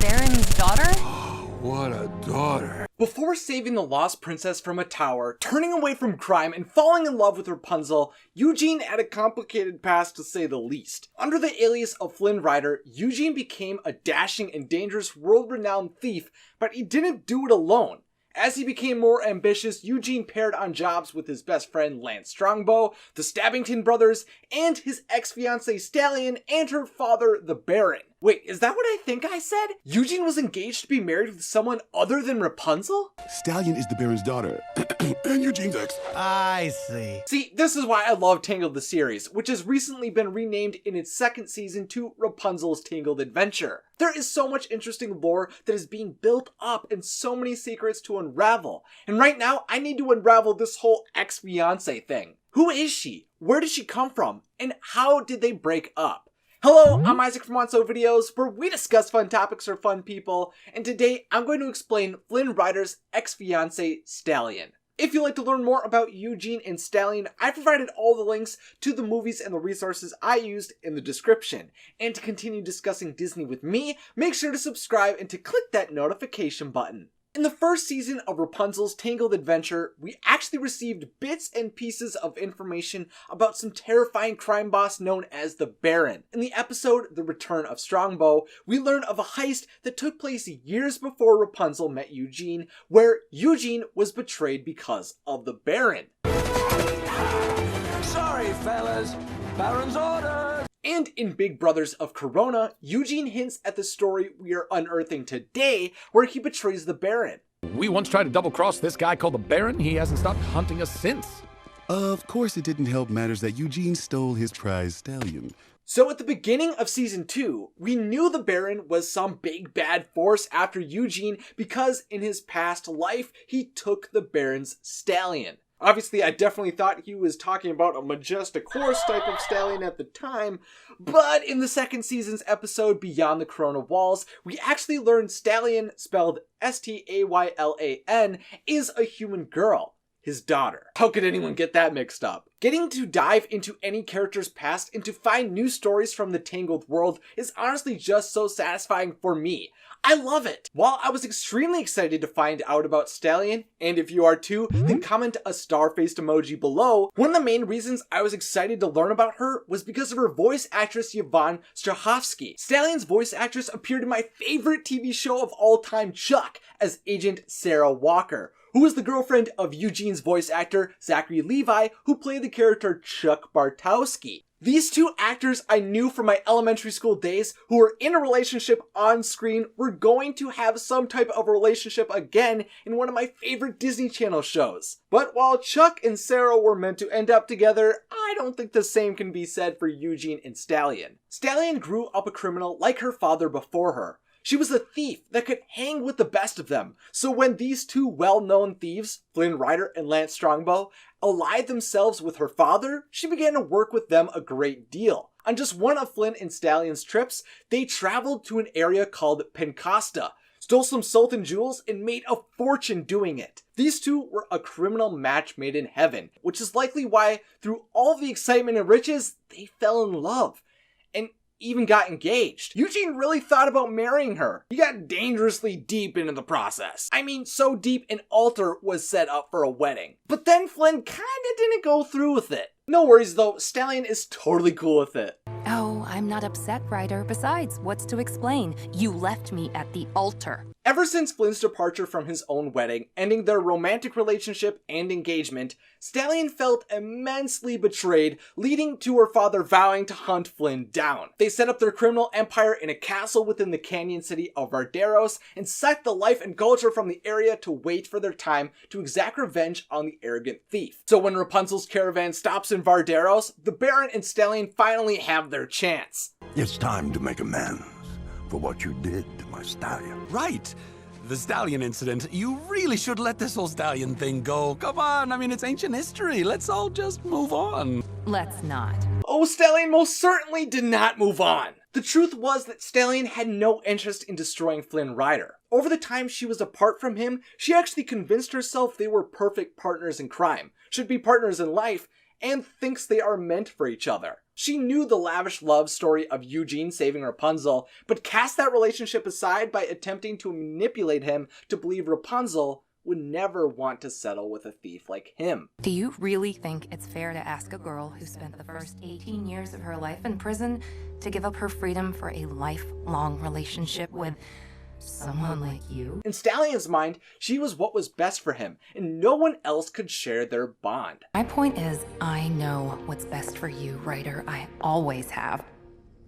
Baron's daughter? What a daughter. Before saving the lost princess from a tower, turning away from crime, and falling in love with Rapunzel, Eugene had a complicated past to say the least. Under the alias of Flynn Rider, Eugene became a dashing and dangerous world-renowned thief, but he didn't do it alone. As he became more ambitious, Eugene paired on jobs with his best friend Lance Strongbow, the Stabbington Brothers, and his ex-fiance Stalyan and her father, the Baron. Wait, is that what I think I said? Eugene was engaged to be married with someone other than Rapunzel? Stalyan is the Baron's daughter, and Eugene's ex. I see. See, this is why I love Tangled the Series, which has recently been renamed in its second season to Rapunzel's Tangled Adventure. There is so much interesting lore that is being built up and so many secrets to unravel. And right now, I need to unravel this whole ex-fiance thing. Who is she? Where did she come from? And how did they break up? Hello, I'm Isaac from Want So Videos, where we discuss fun topics for fun people, and today I'm going to explain Flynn Rider's ex-fiance, Stalyan. If you'd like to learn more about Eugene and Stalyan, I provided all the links to the movies and the resources I used in the description. And to continue discussing Disney with me, make sure to subscribe and to click that notification button. In the first season of Rapunzel's Tangled Adventure, we actually received bits and pieces of information about some terrifying crime boss known as the Baron. In the episode The Return of Strongbow, we learn of a heist that took place years before Rapunzel met Eugene, where Eugene was betrayed because of the Baron. Sorry, fellas. Baron's orders. And in Big Brothers of Corona, Eugene hints at the story we are unearthing today, where he betrays the Baron. We once tried to double-cross this guy called the Baron. He hasn't stopped hunting us since. Of course it didn't help matters that Eugene stole his prize Stalyan. So at the beginning of season 2, we knew the Baron was some big bad force after Eugene because in his past life, he took the Baron's Stalyan. Obviously, I definitely thought he was talking about a majestic horse type of stallion at the time, but in the second season's episode, Beyond the Corona Walls, we actually learned Stalyan, spelled S-T-A-Y-L-A-N, is a human girl, his daughter. How could anyone get that mixed up? Getting to dive into any character's past and to find new stories from the Tangled world is honestly just so satisfying for me. I love it! While I was extremely excited to find out about Stalyan, and if you are too, then comment a star-faced emoji below, one of the main reasons I was excited to learn about her was because of her voice actress Yvonne Strahovski. Stalyan's voice actress appeared in my favorite TV show of all time, Chuck, as Agent Sarah Walker, who was the girlfriend of Eugene's voice actor Zachary Levi, who played the character Chuck Bartowski. These two actors I knew from my elementary school days who were in a relationship on screen were going to have some type of relationship again in one of my favorite Disney Channel shows. But while Chuck and Sarah were meant to end up together, I don't think the same can be said for Eugene and Stalyan. Stalyan grew up a criminal like her father before her. She was a thief that could hang with the best of them. So when these two well-known thieves, Flynn Rider and Lance Strongbow, allied themselves with her father, she began to work with them a great deal. On just one of Flynn and Stalyan's trips, they traveled to an area called Pencosta, stole some Sultan jewels, and made a fortune doing it. These two were a criminal match made in heaven, which is likely why, through all the excitement and riches, they fell in love. And even got engaged. Eugene really thought about marrying her. He got dangerously deep into the process. I mean, so deep an altar was set up for a wedding. But then Flynn kinda didn't go through with it. No worries though, Stalyan is totally cool with it. Oh, I'm not upset, Ryder. Besides, what's to explain? You left me at the altar. Ever since Flynn's departure from his own wedding, ending their romantic relationship and engagement, Stalyan felt immensely betrayed, leading to her father vowing to hunt Flynn down. They set up their criminal empire in a castle within the canyon city of Varderos and sucked the life and culture from the area to wait for their time to exact revenge on the arrogant thief. So when Rapunzel's caravan stops in Varderos, the Baron and Stalyan finally have their chance. It's time to make amends for what you did to my Stalyan. Right. The Stalyan incident. You really should let this whole Stalyan thing go. Come on, I mean, it's ancient history. Let's all just move on. Let's not. Oh, Stalyan most certainly did not move on. The truth was that Stalyan had no interest in destroying Flynn Rider. Over the time she was apart from him, she actually convinced herself they were perfect partners in crime, should be partners in life, and thinks they are meant for each other. She knew the lavish love story of Eugene saving Rapunzel, but cast that relationship aside by attempting to manipulate him to believe Rapunzel would never want to settle with a thief like him. Do you really think it's fair to ask a girl who spent the first 18 years of her life in prison to give up her freedom for a lifelong relationship with someone like you? In Stalyan's mind, she was what was best for him, and no one else could share their bond. My point is, I know what's best for you, Ryder. I always have.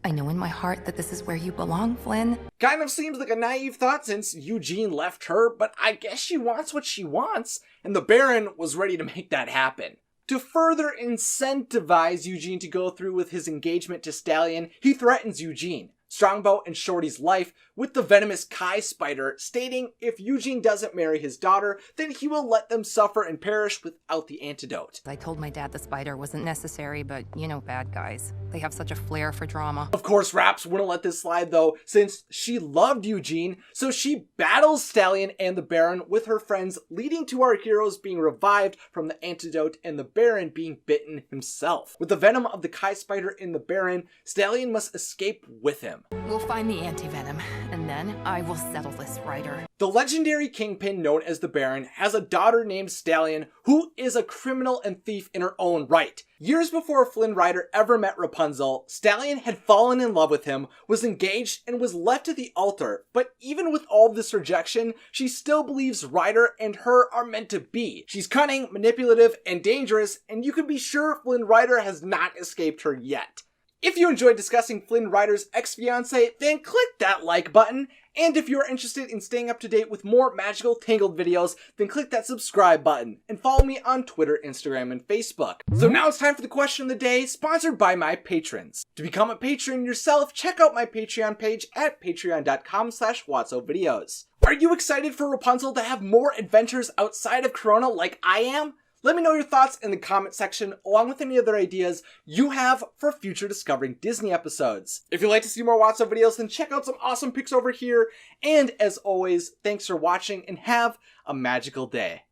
I know in my heart that this is where you belong, Flynn. Kind of seems like a naive thought since Eugene left her, but I guess she wants what she wants, and the Baron was ready to make that happen. To further incentivize Eugene to go through with his engagement to Stalyan, he threatens Eugene, Strongbow, and Shorty's life with the venomous Kai spider, stating if Eugene doesn't marry his daughter, then he will let them suffer and perish without the antidote. I told my dad the spider wasn't necessary, but you know bad guys. They have such a flair for drama. Of course, Raps wouldn't let this slide though, since she loved Eugene, so she battles Stalyan and the Baron with her friends, leading to our heroes being revived from the antidote and the Baron being bitten himself. With the venom of the Kai spider in the Baron, Stalyan must escape with him. We'll find the anti-venom, and then I will settle this, Ryder. The legendary kingpin known as the Baron has a daughter named Stalyan, who is a criminal and thief in her own right. Years before Flynn Rider ever met Rapunzel, Stalyan had fallen in love with him, was engaged, and was left at the altar. But even with all this rejection, she still believes Rider and her are meant to be. She's cunning, manipulative, and dangerous, and you can be sure Flynn Rider has not escaped her yet. If you enjoyed discussing Flynn Rider's Ex-Fiance, then click that like button. And if you are interested in staying up to date with more magical Tangled videos, then click that subscribe button. And follow me on Twitter, Instagram, and Facebook. So now it's time for the question of the day, sponsored by my patrons. To become a patron yourself, check out my Patreon page at patreon.com/WatsoVideos. Are you excited for Rapunzel to have more adventures outside of Corona like I am? Let me know your thoughts in the comment section, along with any other ideas you have for future Discovering Disney episodes. If you'd like to see more Watso videos, then check out some awesome pics over here. And as always, thanks for watching and have a magical day.